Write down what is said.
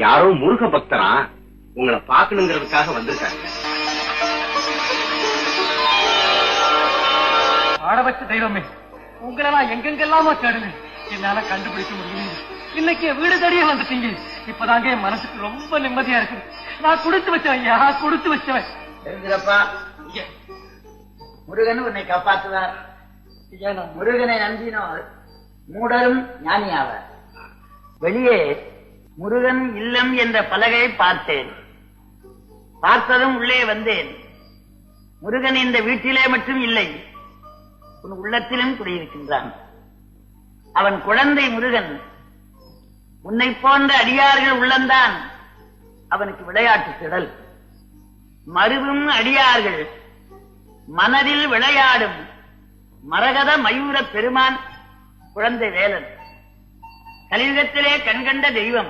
யாரோ முருக பக்தரா உங்களை பாக்கணுங்கிறதுக்காக வந்திருக்காங்க. ஆடவச்ச தெய்வமே, உங்களெல்லாம் எங்கெங்கெல்லாமோ தேடுங்க, என்னால கண்டுபிடிக்க முடியல. இன்னைக்கு வீடு தடியே வந்துட்டீங்க. இப்பதாங்க என் மனசுக்கு ரொம்ப நிம்மதியா இருக்கு. நான் கொடுத்து வச்சவன், கொடுத்து வச்சவன். தெரிஞ்சிடப்பா, முருகன் உன்னை காப்பாற்றுவார். முருகனை நம்பினோர் மூடரும் ஞானியாவார். வெளியே முருகன் இல்லம் என்ற பலகையை பார்த்தேன். பார்த்ததும் உள்ளே வந்தேன். முருகன் இந்த வீட்டிலே மட்டும் இல்லை, உன் உள்ளத்திலும் குடியிருக்கின்றான். அவன் குழந்தை முருகன். உன்னை போன்ற அடியார்கள் உள்ளந்தான் அவனுக்கு விளையாட்டு திடல். மருவும் அடியார்கள் மனதில் விளையாடும் மரகத மயூர பெருமான் குழந்தை வேலன். கலியுகத்திலே கண்கண்ட தெய்வம்.